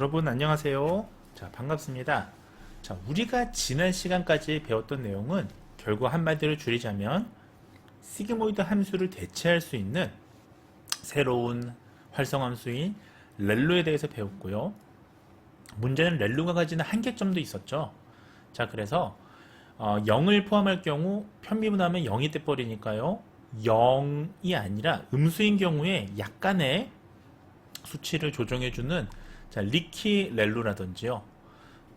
여러분 안녕하세요. 자, 반갑습니다. 자, 우리가 지난 시간까지 배웠던 내용은 결국 한마디로 줄이자면 시그모이드 함수를 대체할 수 있는 새로운 활성함수인 렐로에 대해서 배웠고요. 문제는 렐로가 가지는 한계점도 있었죠. 자, 그래서 0을 포함할 경우 편미분하면 0이 돼버리니까요. 0이 아니라 음수인 경우에 약간의 수치를 조정해주는 리키 렐로라든지요.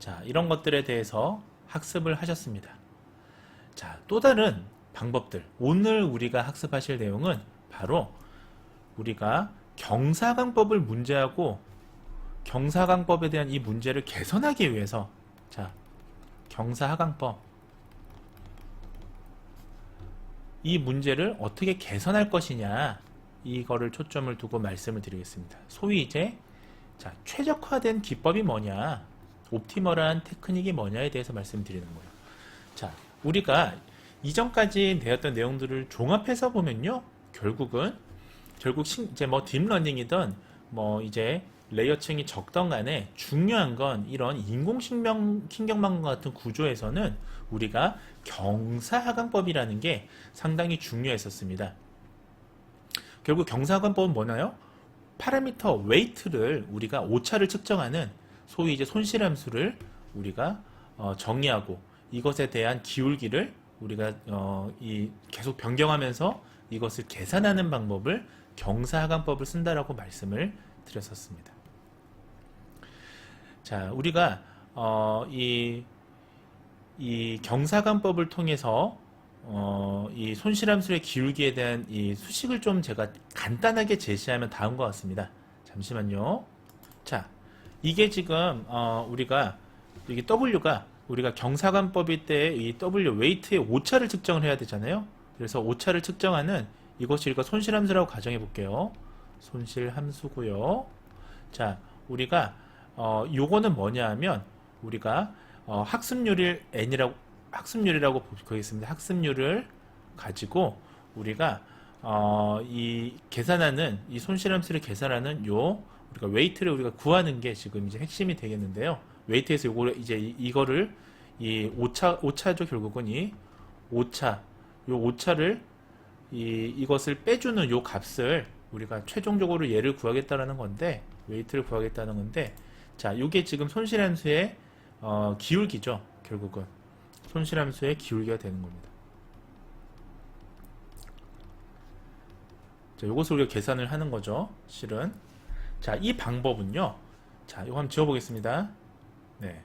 자, 이런 것들에 대해서 학습을 하셨습니다. 자, 또 다른 방법들. 오늘 우리가 학습하실 내용은 바로 우리가 경사강법을 문제하고 경사강법에 대한 이 문제를 개선하기 위해서 자, 경사하강법 이 문제를 어떻게 개선할 것이냐 이거를 초점을 두고 말씀을 드리겠습니다. 소위 이제 자, 최적화된 기법이 뭐냐, 옵티멀한 테크닉이 뭐냐에 대해서 말씀드리는 거예요. 자, 우리가 이전까지 배웠던 내용들을 종합해서 보면요, 결국 이제 뭐 딥러닝이든 뭐 이제 레이어층이 적던 간에 중요한 건 이런 인공신경망과 같은 구조에서는 우리가 경사하강법이라는 게 상당히 중요했었습니다. 결국 경사하강법은 뭐나요? 파라미터 웨이트를 우리가 오차를 측정하는 소위 이제 손실함수를 우리가 정의하고 이것에 대한 기울기를 우리가 계속 변경하면서 이것을 계산하는 방법을 경사하강법을 쓴다라고 말씀을 드렸었습니다. 자, 우리가 이 경사하강법을 통해서 이 손실함수의 기울기에 대한 이 수식을 좀 제가 간단하게 제시하면 다음과 같습니다. 잠시만요. 자, 이게 지금 우리가 여기 W가 우리가 경사관법일 때 이 W 웨이트의 오차를 측정을 해야 되잖아요. 그래서 오차를 측정하는 이것이 우리가 손실함수라고 가정해 볼게요. 손실함수고요. 자, 우리가 요거는 뭐냐 하면 우리가 학습률을 학습률이라고 보겠습니다. 학습률을 가지고 우리가 이 계산하는 이 손실함수를 계산하는 우리가 웨이트를 우리가 구하는 게 지금 이제 핵심이 되겠는데요. 웨이트에서 요거를 이제 이거를 이 오차죠. 결국은 이 오차를 이것을 빼주는 요 값을 우리가 최종적으로 얘를 구하겠다라는 건데, 웨이트를 구하겠다는 건데, 자, 요게 지금 손실함수의 기울기죠. 결국은 손실함수의 기울기가 되는 겁니다. 자, 요것을 우리가 계산을 하는 거죠. 실은. 자, 이 방법은요. 자, 이거 한번 지워보겠습니다. 네.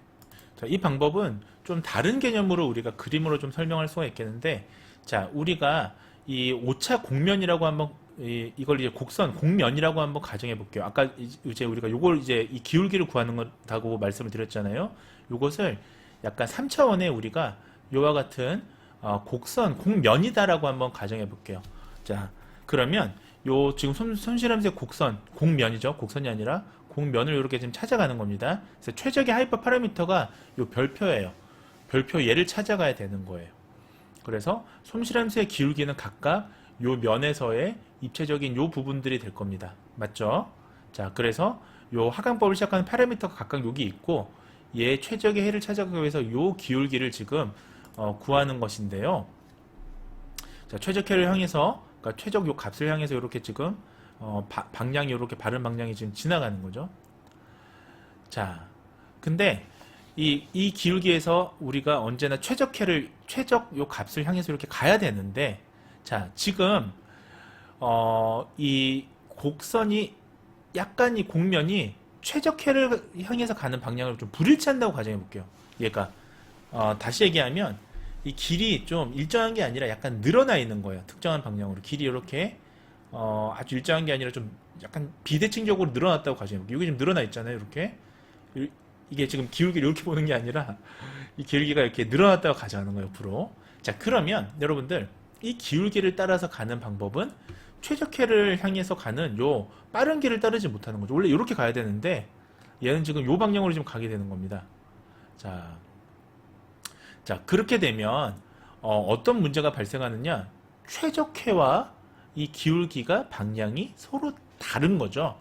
자, 이 방법은 좀 다른 개념으로 우리가 그림으로 좀 설명할 수가 있겠는데, 자, 우리가 이 오차 공면이라고 한번 이걸 이제 공면이라고 한번 가정해 볼게요. 아까 이제 우리가 요걸 이제 이 기울기를 구하는 거라고 말씀을 드렸잖아요. 요것을 약간 3차원의 우리가 요와 같은 공면이다라고 한번 가정해 볼게요. 자, 그러면 요 지금 손실함수의 공면이죠. 곡선이 아니라 공면을 이렇게 지금 찾아가는 겁니다. 그래서 최적의 하이퍼 파라미터가 요 별표예요. 별표 얘를 찾아가야 되는 거예요. 그래서 손실함수의 기울기는 각각 요 면에서의 입체적인 요 부분들이 될 겁니다. 맞죠? 자, 그래서 요 하강법을 시작하는 파라미터가 각각 여기 있고, 얘 최적의 해를 찾아가기 위해서 요 기울기를 지금 구하는 것인데요. 자, 최적해를 향해서, 그러니까 최적 요 값을 향해서 이렇게 지금 방향이 이렇게 바른 방향이 지금 지나가는 거죠. 자, 근데 이 기울기에서 우리가 언제나 최적 요 값을 향해서 이렇게 가야 되는데, 자, 지금 이 곡선이 약간 이 공면이 최적해를 향해서 가는 방향을 좀 불일치한다고 가정해 볼게요. 얘가 다시 얘기하면 이 길이 좀 일정한 게 아니라 약간 늘어나 있는 거예요. 특정한 방향으로 길이 이렇게 아주 일정한 게 아니라 좀 약간 비대칭적으로 늘어났다고 가정해 볼게요. 여기 지금 늘어나 있잖아요. 이렇게 이게 지금 기울기를 이렇게 보는 게 아니라 이 기울기가 이렇게 늘어났다고 가정하는 거예요. 옆으로. 자, 그러면 여러분들 이 기울기를 따라서 가는 방법은 최적해를 향해서 가는 요 빠른 길을 따르지 못하는 거죠. 원래 이렇게 가야 되는데 얘는 지금 요 방향으로 지금 가게 되는 겁니다. 자, 그렇게 되면 어떤 문제가 발생하느냐? 최적해와 이 기울기가 방향이 서로 다른 거죠.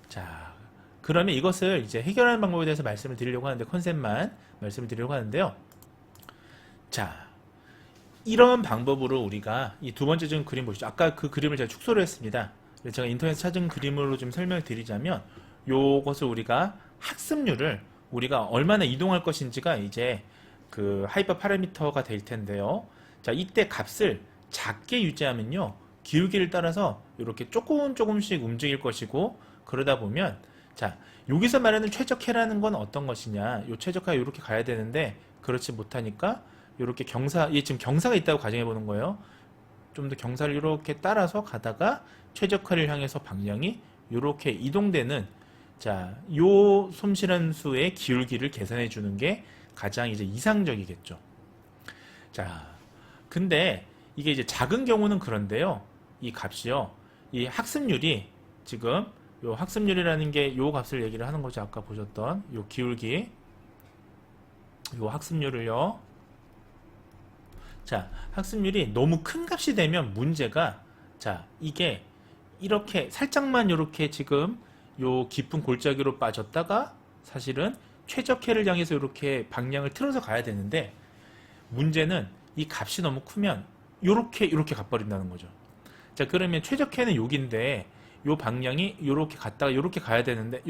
자, 그러면 이것을 이제 해결하는 방법에 대해서 말씀을 드리려고 하는데, 컨셉만 말씀을 드리려고 하는데요. 자, 이런 방법으로 우리가 이 두 번째 지금 그림 보시죠. 아까 그 그림을 제가 축소를 했습니다. 그래서 제가 인터넷에서 찾은 그림으로 좀 설명을 드리자면, 요것을 우리가 학습률을 우리가 얼마나 이동할 것인지가 이제 그 하이퍼 파라미터가 될 텐데요. 자, 이때 값을 작게 유지하면요, 기울기를 따라서 이렇게 조금씩 움직일 것이고, 그러다 보면, 자, 여기서 말하는 최적해라는 건 어떤 것이냐, 요 최적화가 이렇게 가야 되는데 그렇지 못하니까 이렇게 경사, 얘 지금 경사가 있다고 가정해 보는 거예요. 좀 더 경사를 이렇게 따라서 가다가 최적화를 향해서 방향이 이렇게 이동되는, 자, 요 솜씨란수의 기울기를 계산해 주는 게 가장 이제 이상적이겠죠. 자, 근데 이게 이제 작은 경우는 그런데요. 이 값이요, 이 학습률이 지금 요 학습률이라는 게 요 값을 얘기를 하는 거죠. 아까 보셨던 요 기울기, 요 학습률을요. 자, 학습률이 너무 큰 값이 되면 문제가, 자, 이게 이렇게 살짝만 이렇게 지금 요 깊은 골짜기로 빠졌다가 사실은 최적해를 향해서 이렇게 방향을 틀어서 가야 되는데, 문제는 이 값이 너무 크면 이렇게 가버린다는 거죠. 자, 그러면 최적해는 여기인데 요 방향이 요렇게 갔다가 요렇게 가야 되는데,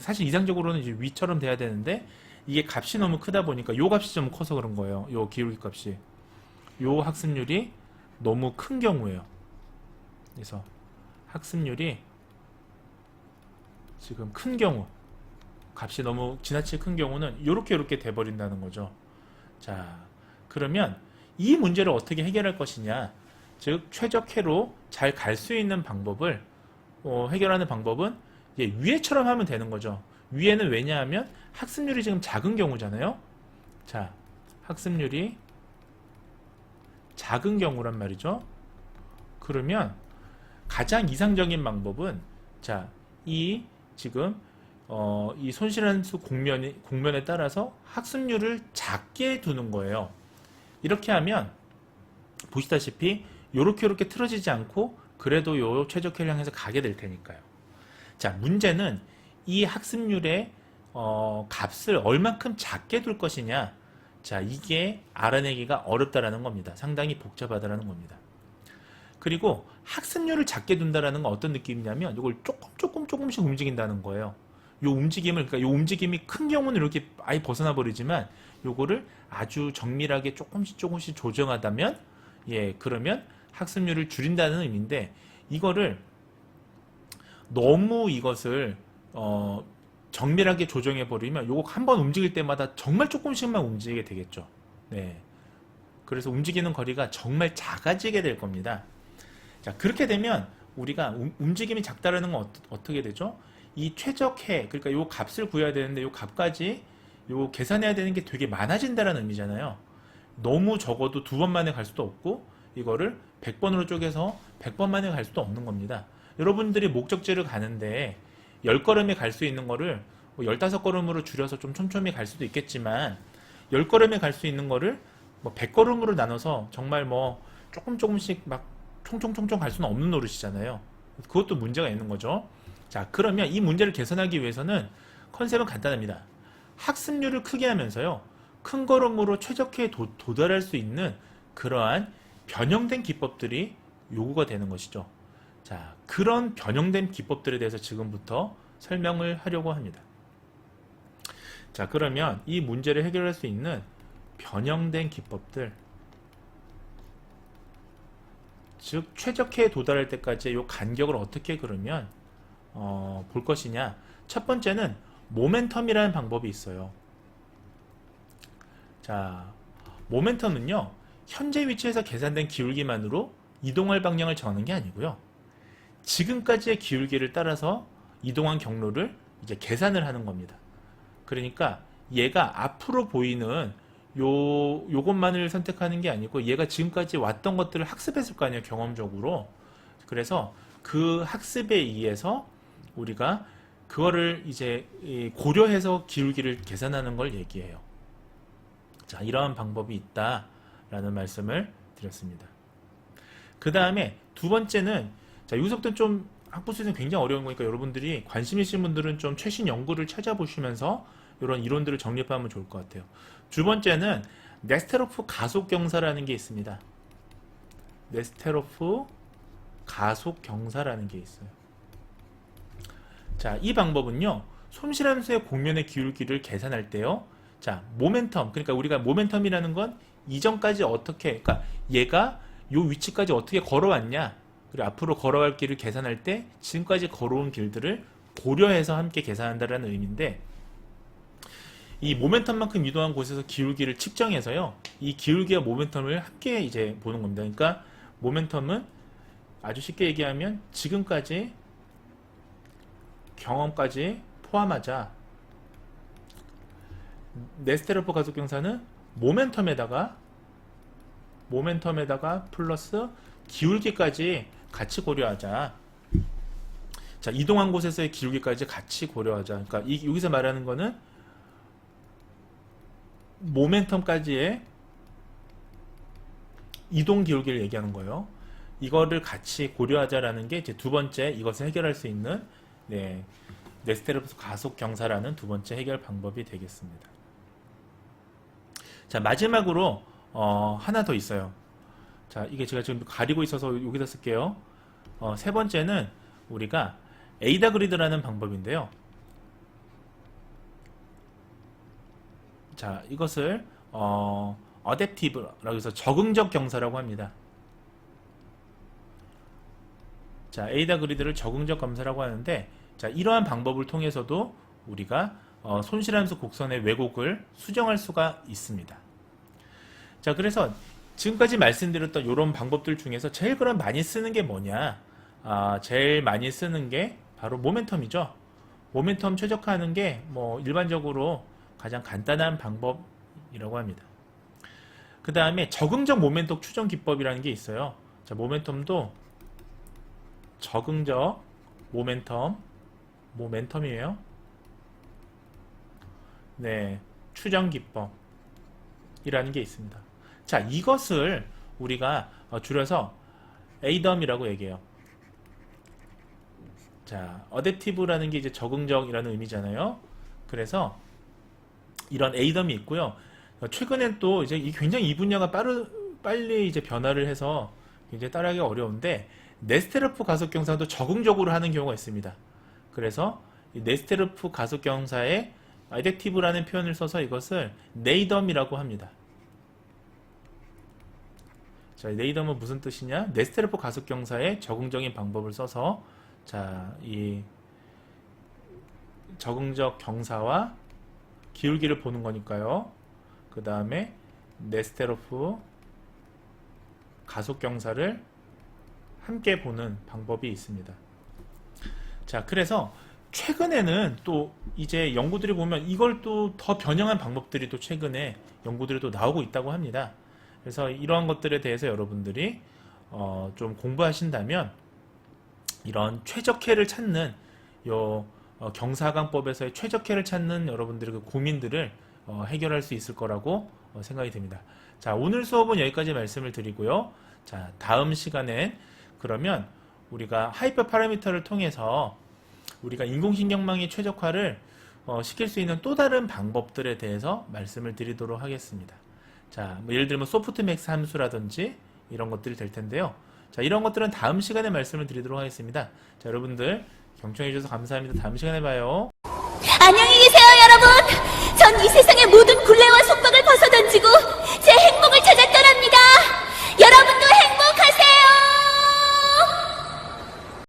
사실 이상적으로는 이제 위처럼 돼야 되는데, 이게 값이 너무 크다 보니까 요 값이 좀 커서 그런 거예요. 요 기울기 값이, 요 학습률이 너무 큰 경우에요. 그래서 학습률이 지금 큰 경우, 값이 너무 지나치게 큰 경우는 요렇게 돼버린다는 거죠. 자, 그러면 이 문제를 어떻게 해결할 것이냐, 즉 최적해로 잘 갈 수 있는 방법을 해결하는 방법은 위에처럼 하면 되는 거죠. 위에는 왜냐하면 학습률이 지금 작은 경우잖아요. 자, 학습률이 작은 경우란 말이죠. 그러면 가장 이상적인 방법은, 자, 이 지금 이 손실한수 공면에 따라서 학습률을 작게 두는 거예요. 이렇게 하면 보시다시피 요렇게 틀어지지 않고 그래도 요 최적해를 향해서 가게 될 테니까요. 자, 문제는 이 학습률의 값을 얼만큼 작게 둘 것이냐. 자, 이게 알아내기가 어렵다라는 겁니다. 상당히 복잡하다라는 겁니다. 그리고 학습률을 작게 둔다라는 건 어떤 느낌이냐면, 이걸 조금씩 움직인다는 거예요. 요 움직임을, 그러니까 요 움직임이 큰 경우는 이렇게 아예 벗어나 버리지만, 요거를 아주 정밀하게 조금씩 조정하다면, 그러면 학습률을 줄인다는 의미인데, 이거를 너무 이것을 정밀하게 조정해 버리면 요거 한번 움직일 때마다 정말 조금씩만 움직이게 되겠죠. 네. 그래서 움직이는 거리가 정말 작아지게 될 겁니다. 자, 그렇게 되면 우리가 움직임이 작다라는 건 어떻게 되죠? 이 최적해, 그러니까 요 값을 구해야 되는데 요 값까지 요 계산해야 되는 게 되게 많아진다라는 의미잖아요. 너무 적어도 2번 만에 갈 수도 없고, 이거를 100번으로 쪼개서 100번 만에 갈 수도 없는 겁니다. 여러분들이 목적지를 가는데 10걸음에 갈 수 있는 거를 15걸음으로 줄여서 좀 촘촘히 갈 수도 있겠지만, 10걸음에 갈 수 있는 거를 100걸음으로 나눠서 정말 조금씩 막 총총총총 갈 수는 없는 노릇이잖아요. 그것도 문제가 있는 거죠. 자, 그러면 이 문제를 개선하기 위해서는 컨셉은 간단합니다. 학습률을 크게 하면서요, 큰 걸음으로 최적해에 도달할 수 있는 그러한 변형된 기법들이 요구가 되는 것이죠. 자, 그런 변형된 기법들에 대해서 지금부터 설명을 하려고 합니다. 자, 그러면 이 문제를 해결할 수 있는 변형된 기법들, 즉 최적해에 도달할 때까지의 요 간격을 어떻게 그러면 볼 것이냐. 첫 번째는 모멘텀이라는 방법이 있어요. 자, 모멘텀은요, 현재 위치에서 계산된 기울기만으로 이동할 방향을 정하는 게 아니고요, 지금까지의 기울기를 따라서 이동한 경로를 이제 계산을 하는 겁니다. 그러니까 얘가 앞으로 보이는 요것만을 선택하는 게 아니고, 얘가 지금까지 왔던 것들을 학습했을 거 아니에요, 경험적으로. 그래서 그 학습에 의해서 우리가 그거를 이제 고려해서 기울기를 계산하는 걸 얘기해요. 자, 이러한 방법이 있다라는 말씀을 드렸습니다. 그 다음에 두 번째는, 자, 여기서부터 좀 학부 수준이 굉장히 어려운 거니까 여러분들이 관심 있으신 분들은 좀 최신 연구를 찾아보시면서 이런 이론들을 정립하면 좋을 것 같아요. 두 번째는 네스테로프 가속 경사라는 게 있습니다. 네스테로프 가속 경사라는 게 있어요. 자, 이 방법은요, 손실함수의 곡면의 기울기를 계산할 때요, 자, 모멘텀, 그러니까 우리가 모멘텀이라는 건 이전까지 어떻게, 그러니까 얘가 요 위치까지 어떻게 걸어왔냐, 그리고 앞으로 걸어갈 길을 계산할 때 지금까지 걸어온 길들을 고려해서 함께 계산한다는 의미인데, 이 모멘텀만큼 이동한 곳에서 기울기를 측정해서요, 이 기울기와 모멘텀을 함께 이제 보는 겁니다. 그러니까 모멘텀은 아주 쉽게 얘기하면 지금까지 경험까지 포함하자 네스테로프 가속경사는 모멘텀에다가 플러스 기울기까지 같이 고려하자. 자, 이동한 곳에서의 기울기까지 같이 고려하자. 그러니까 여기서 말하는 거는 모멘텀까지의 이동 기울기를 얘기하는 거예요. 이거를 같이 고려하자라는 게 이제 두 번째 이것을 해결할 수 있는 네스테로프 가속 경사라는 두 번째 해결 방법이 되겠습니다. 자, 마지막으로 하나 더 있어요. 자, 이게 제가 지금 가리고 있어서 여기다 쓸게요. 세 번째는 우리가 에이다 그리드라는 방법인데요. 자, 이것을 어댑티브라고 해서 적응적 경사라고 합니다. 자, 에이다 그리드를 적응적 검사라고 하는데, 자, 이러한 방법을 통해서도 우리가 손실함수 곡선의 왜곡을 수정할 수가 있습니다. 자, 그래서 지금까지 말씀드렸던 이런 방법들 중에서 제일 그럼 많이 쓰는 게 뭐냐? 제일 많이 쓰는 게 바로 모멘텀이죠. 모멘텀 최적화하는 게 뭐 일반적으로 가장 간단한 방법이라고 합니다. 그 다음에 적응적 모멘텀 추정 기법이라는 게 있어요. 자, 모멘텀도 적응적 모멘텀이에요. 네, 추정 기법이라는 게 있습니다. 자, 이것을 우리가 줄여서 에이덤이라고 얘기해요. 자, 어댑티브라는 게 이제 적응적이라는 의미잖아요. 그래서 이런 에이덤이 있고요. 최근엔 또 이제 굉장히 이 분야가 빨리 이제 변화를 해서 굉장히 따라하기가 어려운데, 네스테로프 가속 경사도 적응적으로 하는 경우가 있습니다. 그래서 이 네스테로프 가속 경사에 어댑티브라는 표현을 써서 이것을 네이덤이라고 합니다. 자, 네이덤은 무슨 뜻이냐? 네스테로프 가속 경사의 적응적인 방법을 써서, 자, 이 적응적 경사와 기울기를 보는 거니까요. 그 다음에 네스테로프 가속 경사를 함께 보는 방법이 있습니다. 자, 그래서 최근에는 또 이제 연구들이 보면 이걸 또 더 변형한 방법들이 또 최근에 연구들이 또 나오고 있다고 합니다. 그래서 이러한 것들에 대해서 여러분들이 좀 공부하신다면 이런 최적해를 찾는 경사강법에서의 최적해를 찾는 여러분들의 그 고민들을 해결할 수 있을 거라고 생각이 듭니다. 자, 오늘 수업은 여기까지 말씀을 드리고요. 자, 다음 시간엔 그러면 우리가 하이퍼 파라미터를 통해서 우리가 인공신경망의 최적화를 시킬 수 있는 또 다른 방법들에 대해서 말씀을 드리도록 하겠습니다. 자, 뭐 예를 들면 소프트맥스 함수라든지 이런 것들이 될 텐데요. 자, 이런 것들은 다음 시간에 말씀을 드리도록 하겠습니다. 자, 여러분들 경청해 주셔서 감사합니다. 다음 시간에 봐요. 안녕히 계세요, 여러분. 전 이 세상의 모든 굴레와 속박을 벗어던지고 제 행복을